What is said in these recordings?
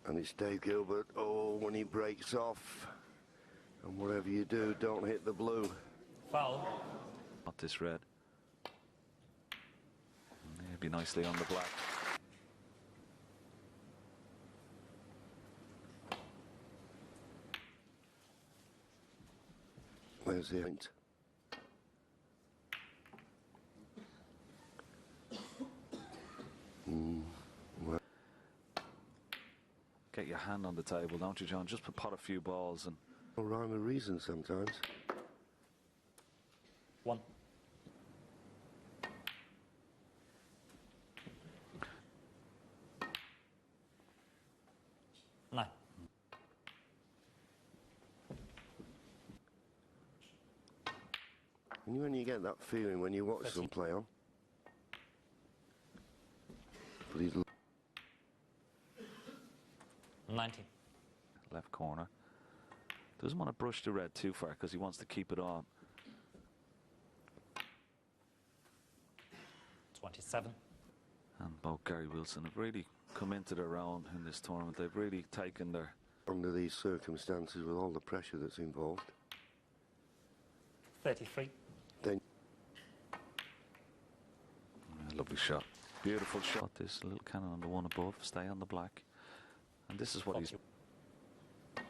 And it's Dave Gilbert. Oh, when he breaks off. And whatever you do, don't hit the blue. Foul. Not this red. Maybe nicely on the black. Where's the point? Well. Get your hand on the table, don't you, John? Just pot a few balls and... No rhyme or reason sometimes. 1. Nine. And when you get that feeling when you watch 13. them play on. But he's 19. Left corner. Doesn't want to brush the red too far because he wants to keep it on. 27. And both Gary Wilson have really come into their own in this tournament. They've really taken their... under these circumstances with all the pressure that's involved. 33. Then Lovely shot. Beautiful shot. This little cannon on the one above. Stay on the black. And this is what 40. he's...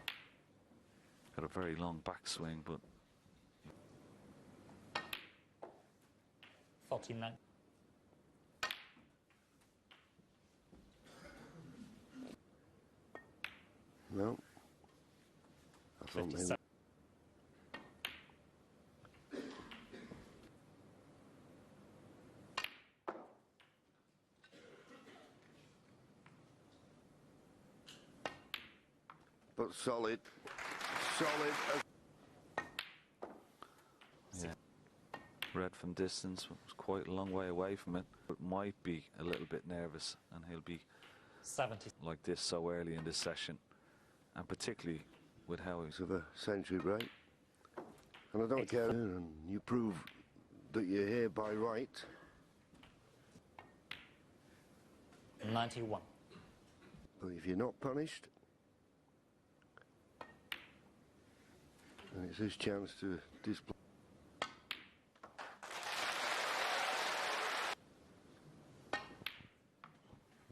got a very long backswing, but... 49. no. I thought maybe 57. but solid. Solid. Yeah. Red from distance was quite a long way away from it, but might be a little bit nervous, and he'll be 70. like this so early in this session, and particularly with how he's... Of a century break. And I don't care, and you prove that you're here by right. 91. But if you're not punished, then it's his chance to display.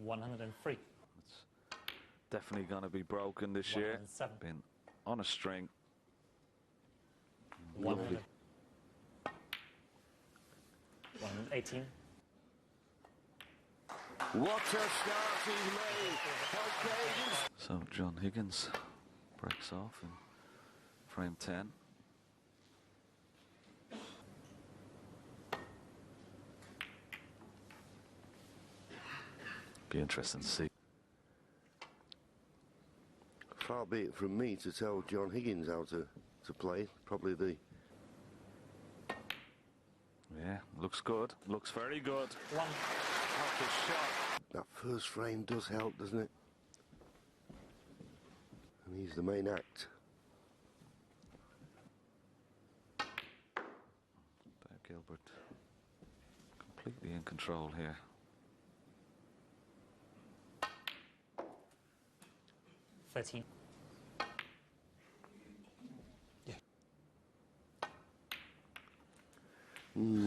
$103. It's definitely going to be broken this year. 107. Been on a string. 100. 118. What a start he's made! Okay. So John Higgins breaks off in frame 10. Be interesting to see. Far be it from me to tell John Higgins how to play. Probably the... Yeah, looks good. Looks very good. 1. Out the shot. That first frame does help, doesn't it? And he's the main act. Dave Gilbert completely in control here. 13. Yeah.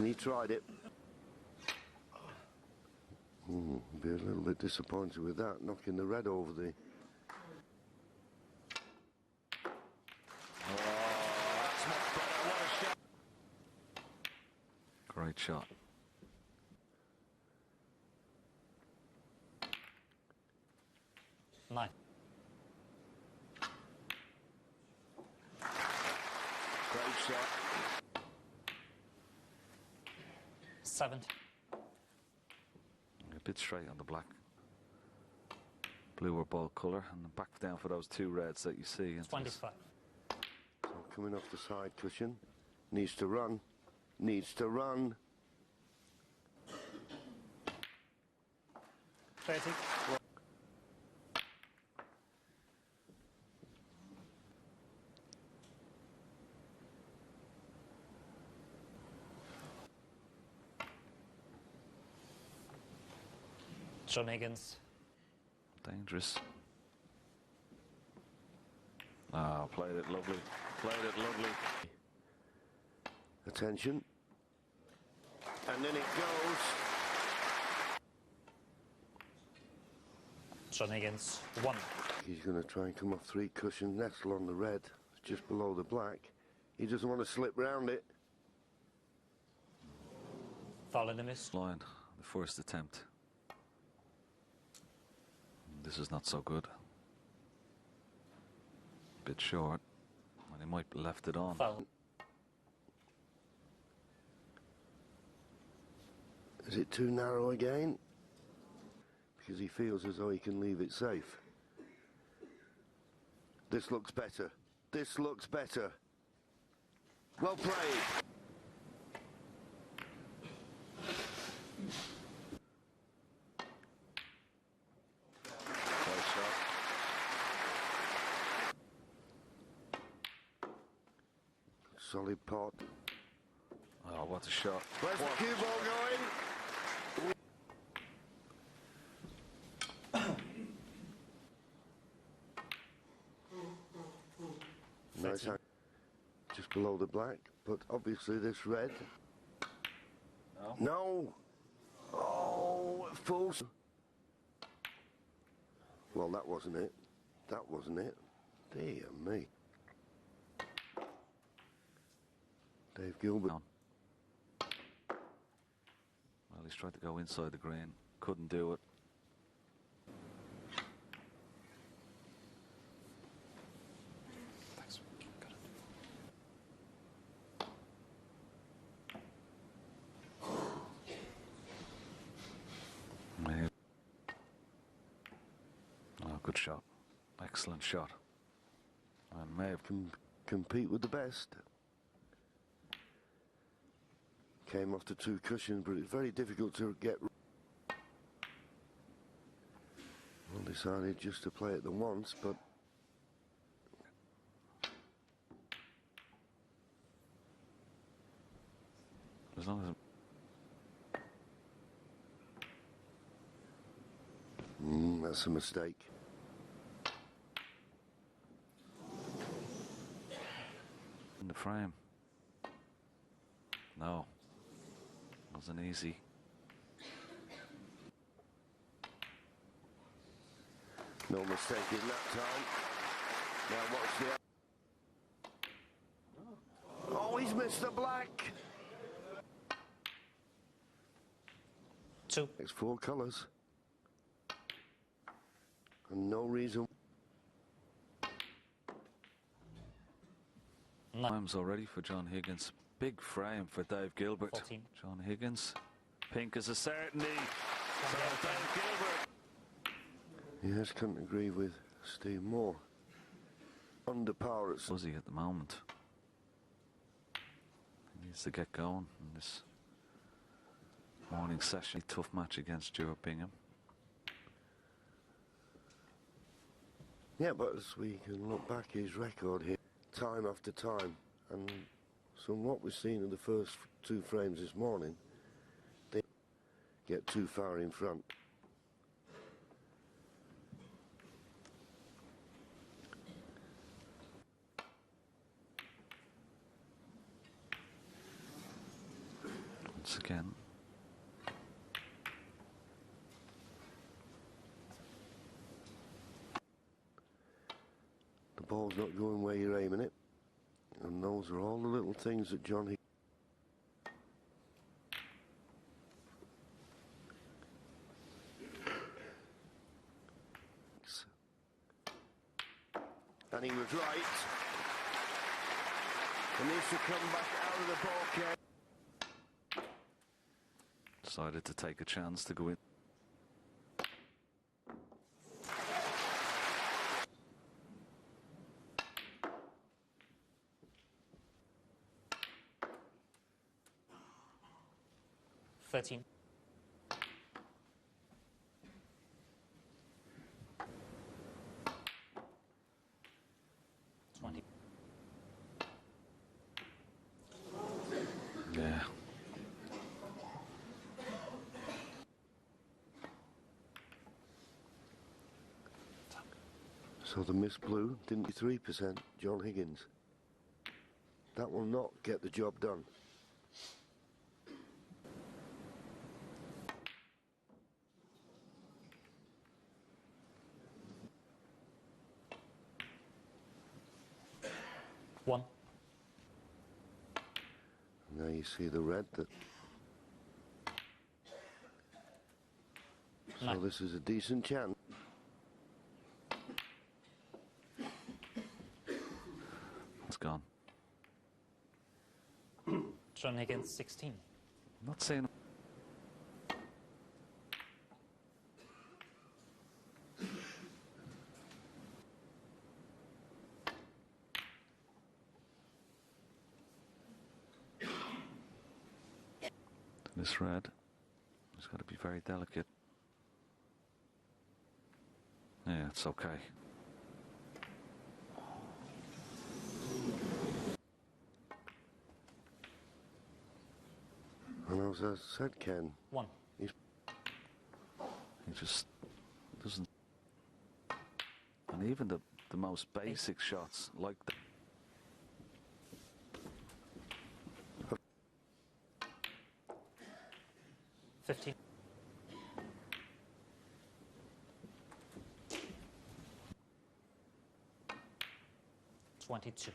He tried it. Be a little bit disappointed with that, knocking the red over the... That's much better. What a shot. Great shot. Nine. Great shot. 70. A bit straight on the black. Blue or ball colour, and then back down for those two reds that you see. 25. So coming off the side cushion. Needs to run. Needs to run. 30. John Higgins. Dangerous. Ah, played it lovely. Played it lovely. Attention. And then it goes. John Higgins, 1. He's going to try and come off 3 cushions, nestle on the red, just below the black. He doesn't want to slip round it. Foul and a miss. Line, the first attempt. This is not so good. Bit short, and he might have left it on. Foul. Is it too narrow again? Because he feels as though he can leave it safe. This looks better. This looks better. Well played. Close shot. Solid pot. Oh, what a shot. Where's the cue ball going? Nice hand. Just below the black, but obviously this red. No! Oh, full. Well, that wasn't it. That wasn't it. Dear me. Dave Gilbert. Well, he's tried to go inside the green. Couldn't do it. Thanks. Got it. Maybe. Oh, good shot. Excellent shot. And may have Compete with the best. Came off the 2 cushions, but it's very difficult to get. Well, decided just to play it the once, but as long as that's a mistake. in the frame. No, wasn't easy. No mistake in that time. Now watch the. Oh, he's missed the black. 2. It's 4 colours. And no reason. Times already for John Higgins. Big frame for Dave Gilbert. 14. John Higgins. Pink is a certainty. So Dave Gilbert. Yes, couldn't agree with Steve more. Under par at. Fuzzy at the moment. He needs to get going in this morning session. Tough match against Stuart Bingham. Yeah, but as we can look back his record here, time after time, and from what we've seen in the first 2 frames this morning, they get too far in front. Once again. The ball's not going where you're aiming it. And those are all the little things that John Higgins. And he was right. He needs to come back out of the ball game. Decided to take a chance to go in. Thirteen. 20. Yeah. So the missed blue, didn't be 3%, John Higgins. That will not get the job done. One. Now you see the red that... So Nine. this is a decent chance. It's gone. John Higgins, 16. Not saying. This red has got to be very delicate. Yeah, it's okay. And as I said, Ken, One. He just doesn't. And even the most basic shots, like the 15. $22.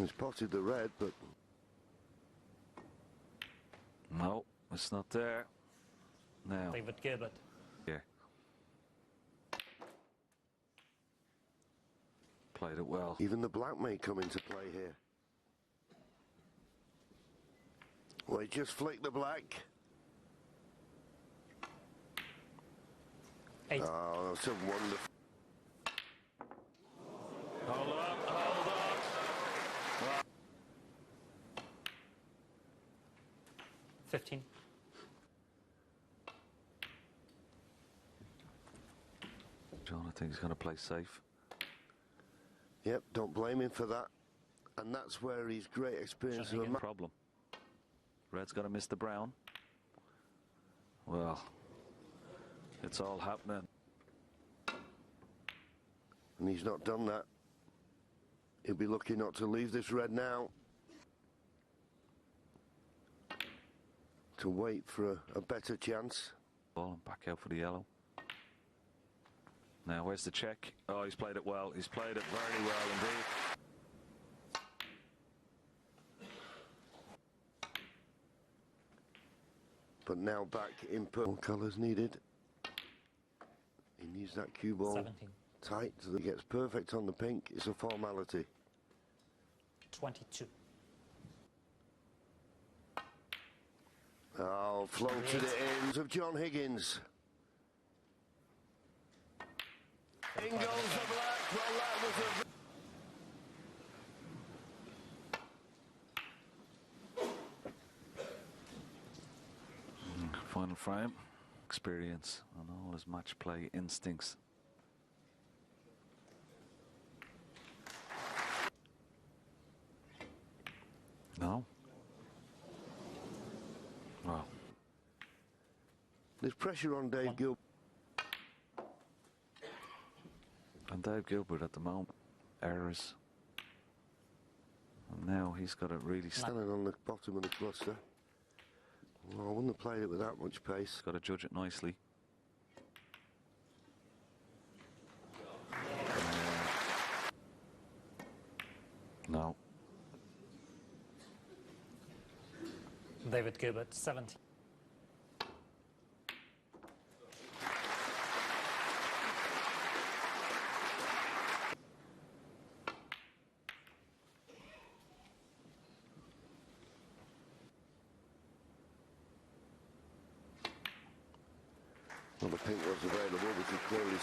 he's potted the red, but no, it's not there. Now, David Gilbert. yeah, played it well. even the black may come into play here. Well, he just flicked the black. 8. Oh, that's a wonderful... Hold on, hold on. 15. John, I think he's going to play safe. Yep, don't blame him for that. And that's where his great experience of a match. Problem. Red's got to miss the brown. Well, it's all happening. And he's not done that. He'll be lucky not to leave this red now. To wait for a better chance. Ball and back out for the yellow. Now, where's the check? Oh, he's played it well. He's played it very well indeed. But now back in purple colours needed. He needs that cue ball 17. tight so that he gets perfect on the pink. It's a formality. 22. Oh, floated it in of John Higgins. In goes the black. Well, that was a... Final frame. Experience and all his match play instincts. No. Well. There's pressure on Dave Gilbert. And Dave Gilbert at the moment, errors. And now he's got to really Standing on the bottom of the cluster. Well, I wouldn't have played it with that much pace. got to judge it nicely. No. David Gilbert, 17. Well, the pink was available, we could clearly...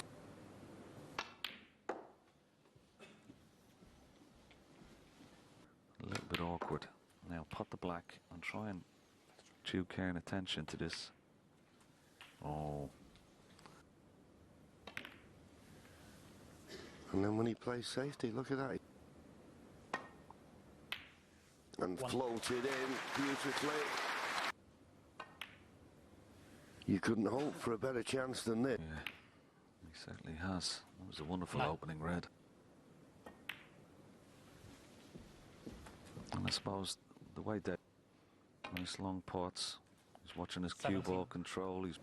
A little bit awkward. Now pot the black and try and chew care and attention to this. Oh. And then when he plays safety, look at that. And One. floated in beautifully. You couldn't hope for a better chance than this. Yeah, he certainly has. That was a wonderful No. opening red. And I suppose the way that nice long pots, he's watching his cue 17. ball control. He's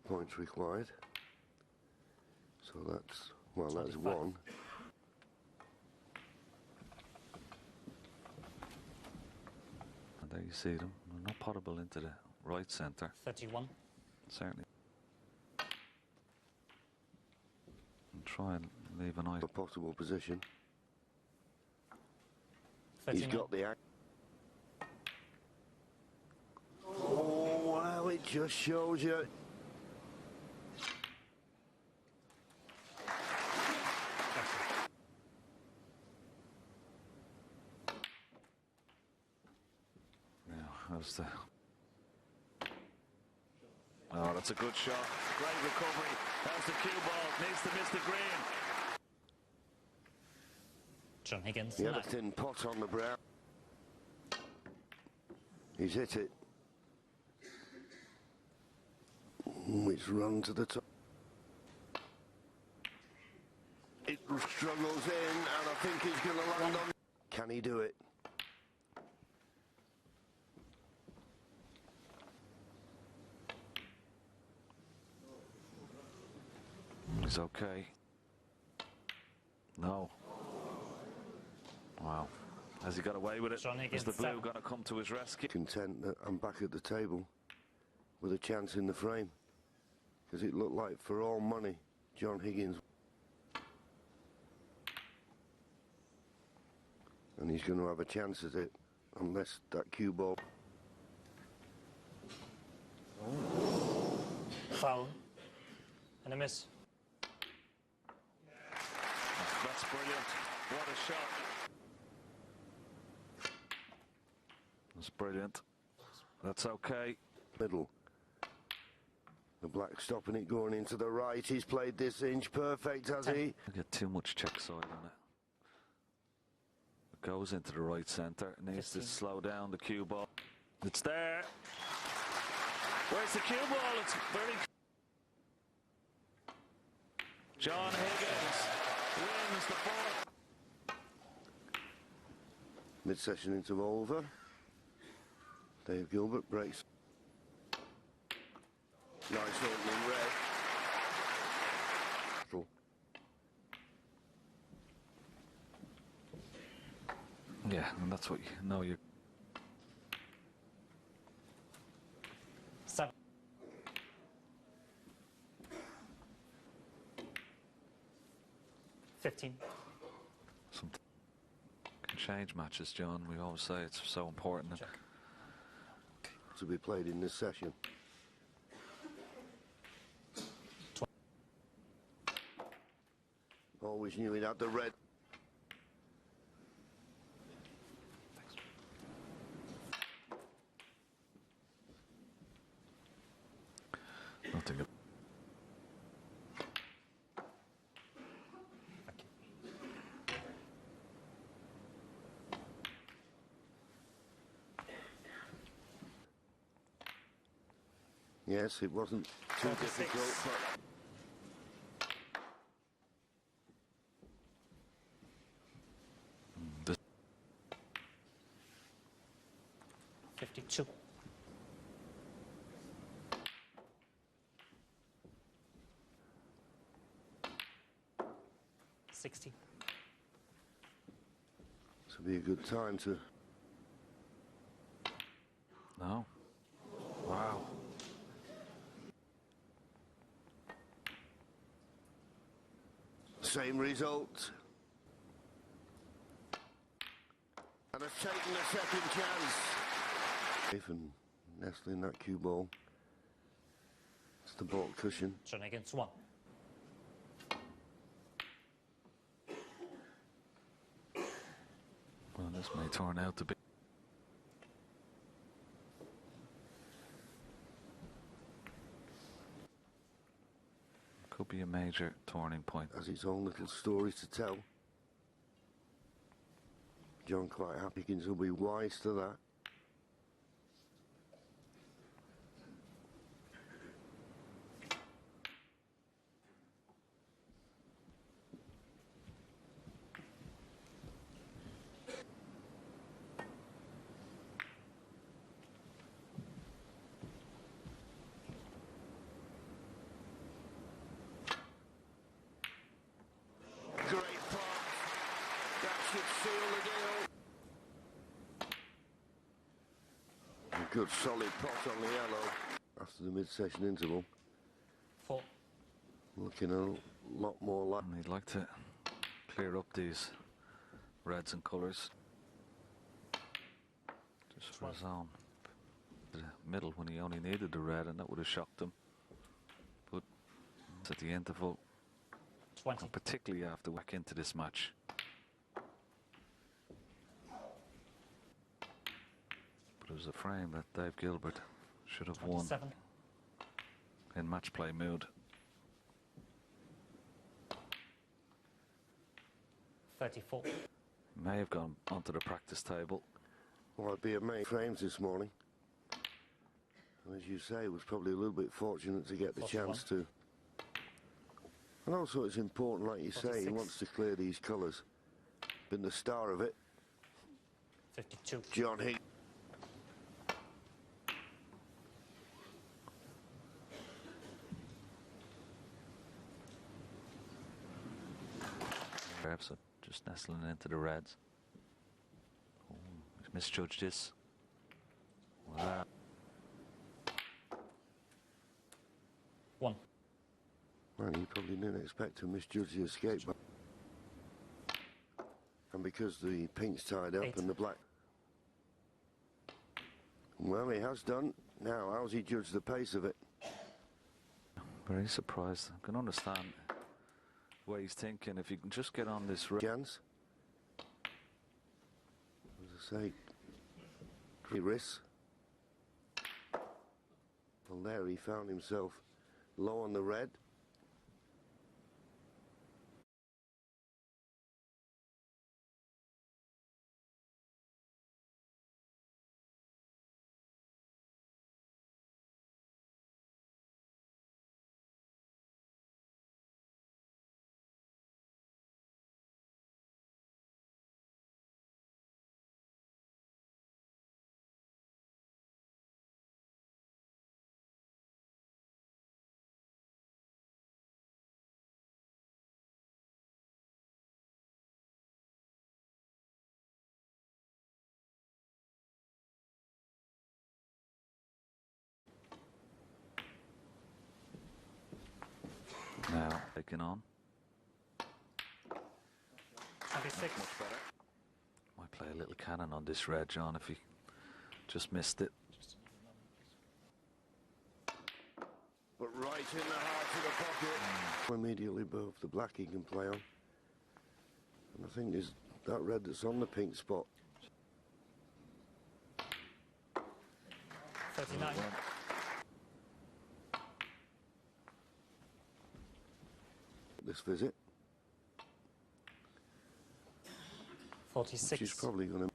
Points required. So that's, well, that's 25. one. and there you see them. They're not potable into the right centre. 31. Certainly. And try and leave a nice. A possible position. 39. He's got the act. Oh, wow, it just shows you. Now, how's the. Oh, that's a good shot. Great recovery. How's the cue ball? Needs to miss the green. John Higgins. He had a 9. thin pot on the brow. He's hit it. It's run to the top. It struggles in, and I think he's going to land on. Can he do it? He's okay. No. Wow. Has he got away with it? John Is Higgins, the blue 7. going to come to his rescue? Content that I'm back at the table with a chance in the frame. Because it looked like for all money, John Higgins. And he's going to have a chance at it unless that cue ball. Foul. And a miss. That's brilliant. What a shot. That's brilliant. That's okay. Middle. The black stopping it going into the right. He's played this inch perfect, has he? I get too much check side on it. It goes into the right centre. It needs 15. to slow down the cue ball. It's there. Where's the cue ball? It's very. John Higgins wins the ball. Mid-session interval over. Dave Gilbert breaks. Nice opening red. Yeah, and that's what you know. You 7. Fifteen. something can change matches, John. We always say it's so important. Check. To be played in this session. Always knew he had the red. Nothing. Thank you. Yes, it wasn't too 46. difficult, but 52. $60. this would be a good time to. No. Wow. Same result. And has taken a second chance. Safe and nestling that cue ball. It's the baulk cushion. John Higgins 1. Well, this may turn out to be. Could be a major turning point. Has its own little story to tell. John quite happy. Higgins will be wise to that. ideal. A good solid pot on the yellow after the mid-session interval. 4. Looking a lot more like... And he'd like to clear up these reds and colours. Just for his own. The middle when he only needed the red, and that would have shocked him. But it's at the interval, 20. and particularly after back into this match. But it was a frame that Dave Gilbert should have won 27. in match play mood. 34. May have gone onto the practice table. Well, I'd be amazed frames this morning. And as you say, was probably a little bit fortunate to get the 41. chance to. And also it's important, like you say, 46. he wants to clear these colours. Been the star of it, 52. John Higgins. Perhaps just nestling into the reds. Oh, he's misjudged this. Wow. 1. Well, you probably didn't expect to misjudge the escape. But... And because the pink's tied up 8. and the black... Well, he has done. Now, how's he judged the pace of it? Very surprised. I can understand the way he's thinking. If you can just get on this Chance. As I say, he risks. Well, there he found himself low on the red. now taking on. 26. Much better. Might play a little cannon on this red, John, if he just missed it. But right in the heart of the pocket. Immediately above the black he can play on. And I think there's that red that's on the pink spot. 39. This visit. 46. She's probably going to...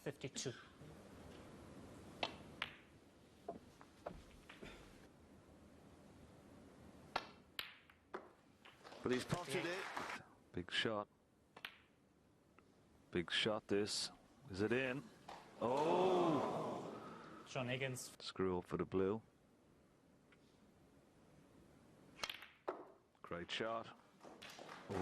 $52. But he's potted it. Big shot. Big shot this. Is it in? Oh! John Higgins. Screw up for the blue. Great shot. Oh.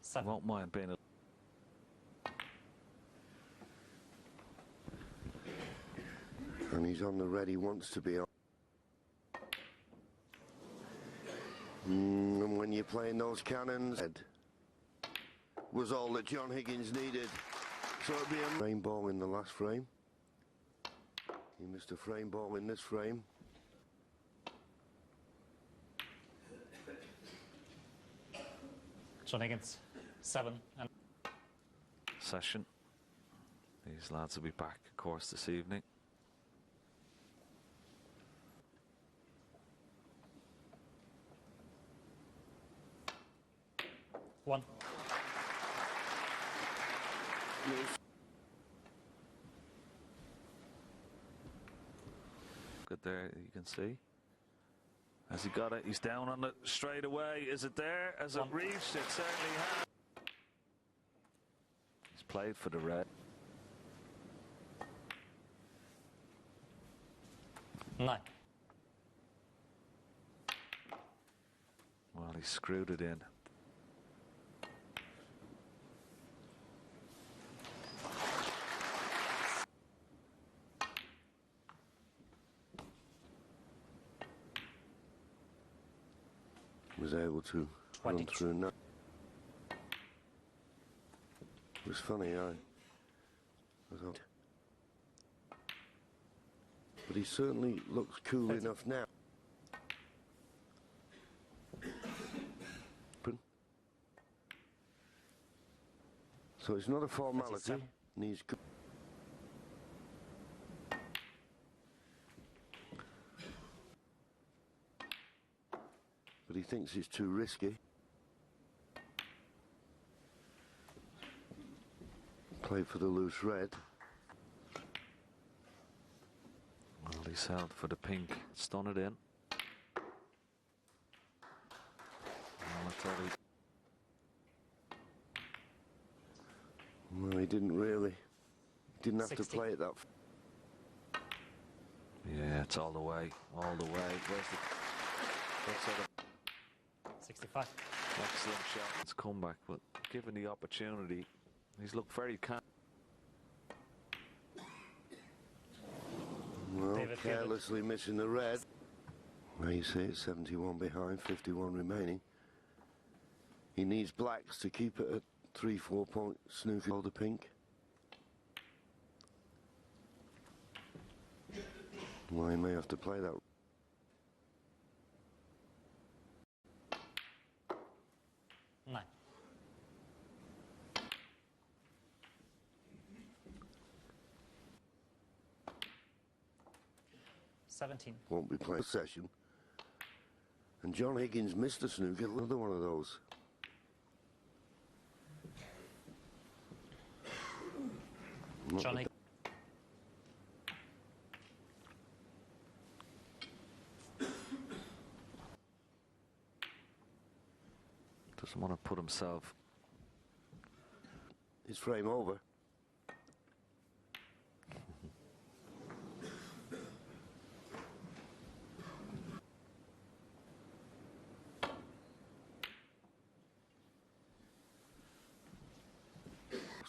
Seven. Won't mind being a... And he's on the red he wants to be on. And when you're playing those cannons, red was all that John Higgins needed. So it'll be a frame ball in the last frame. He missed a frame ball in this frame. John Higgins. 7. And session. These lads will be back, of course, this evening. one. Good there, you can see. Has he got it? He's down on it straight away. Is it there? Has it reached? It certainly has. played for the red. 9. Well, he screwed it in. Was able to run 22. through now. It was funny, I thought. But he certainly looks cool 30. enough now. So it's not a formality, 37. and he's good. But he thinks it's too risky. Play for the loose red. Well, he's held for the pink. Stun it in. Well, I thought he... Well, he didn't really. Didn't have 60. to play it that. Yeah, it's all the way. All the way. Where's the... That's sort of 65. excellent shot. It's comeback, but given the opportunity, he's looked very calm. Well, David carelessly missing the red. Now you see it's 71 behind, 51 remaining. He needs blacks to keep it at 3-4 point snooker or the pink. Well, he may have to play that. 9. $17. Won't be playing session. And John Higgins missed a snooker, another one of those. Not John the- Higgins. Doesn't want to put himself... His frame over.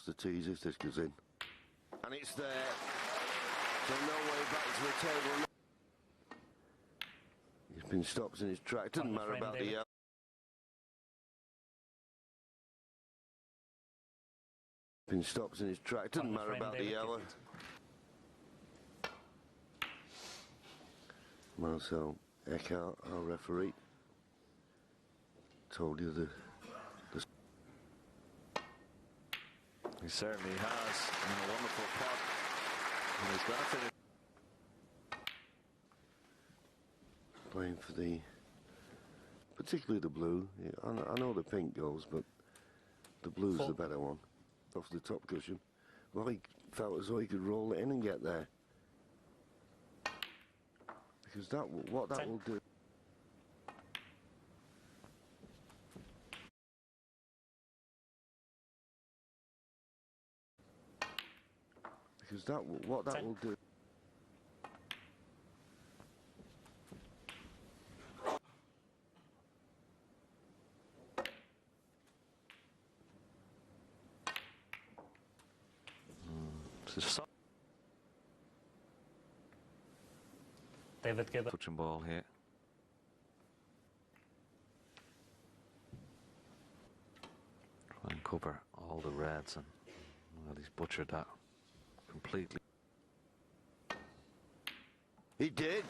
The tease if this goes in. And it's there. So no way back to the table. He's been stopped in his track. Doesn't On the matter frame, about the David. yellow. Been stopped in his track. Doesn't On the matter frame, about the David. yellow. Marcel Eckhart, our referee, told you the He certainly has. And a wonderful pot. And he's benefited. playing for the, particularly the blue. Yeah, I know the pink goes, but the blue's 4. the better one. Off the top cushion. Well, he felt as though he could roll it in and get there. Because what that 10. will do. Because what that 10. will do. David Gilbert. Touching ball here. Try and cover all the reds, and well, he's butchered that completely. He did.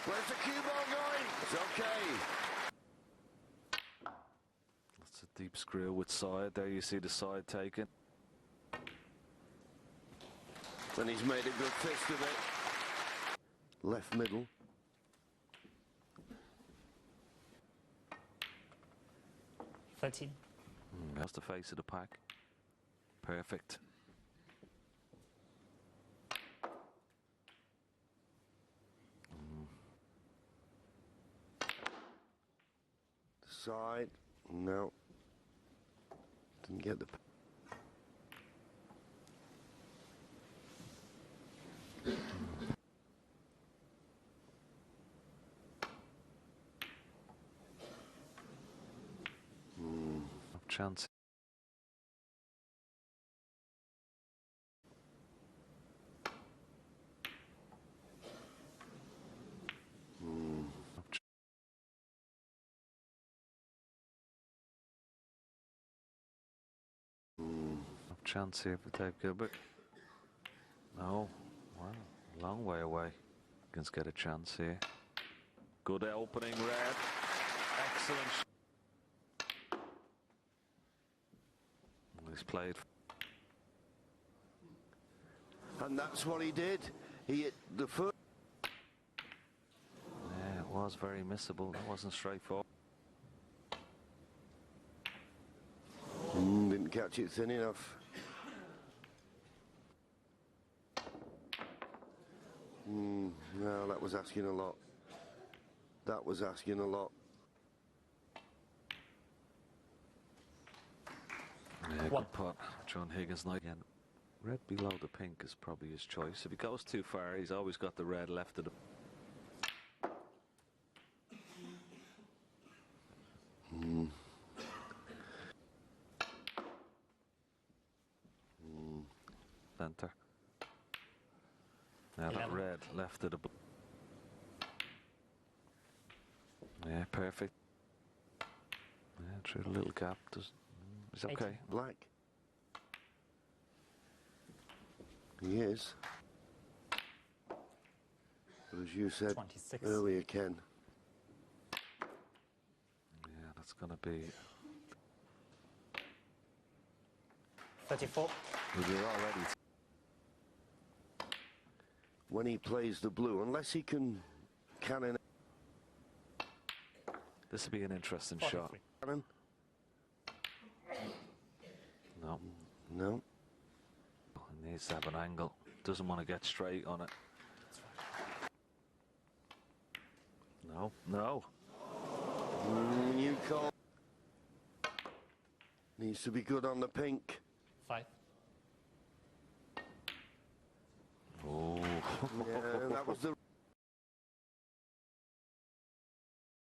Where's the cue ball going? It's okay. That's a deep screw with side. There you see the side taken. Then he's made a good fist of it. Left middle. $13. That's the face of the pack. Perfect. Side. No. Didn't get the... chance. Chance here for Dave Gilbert. No, wow, long way away. Higgins get a chance here. Good opening, Red. Excellent. He's played. And that's what he did. He hit the first. Yeah, it was very missable. It wasn't straightforward. Didn't catch it thin enough. No, that was asking a lot. That was asking a lot. Yeah, good putt. John Higgins night again. Red below the pink is probably his choice. If he goes too far, he's always got the red left of the. Center. Now that 11. red left of the. Yeah, perfect. Yeah, through the little gap. It's okay. 18. Black. He is. But as you said 26. earlier, Ken, Yeah, that's going to be. 34. Well, you're already. when he plays the blue, unless he can cannon. This would be an interesting shot. 43. Cannon? No, No. he needs to have an angle. Doesn't want to get straight on it. No, no. You call. Needs to be good on the pink. 5. Oh. Yeah, that was the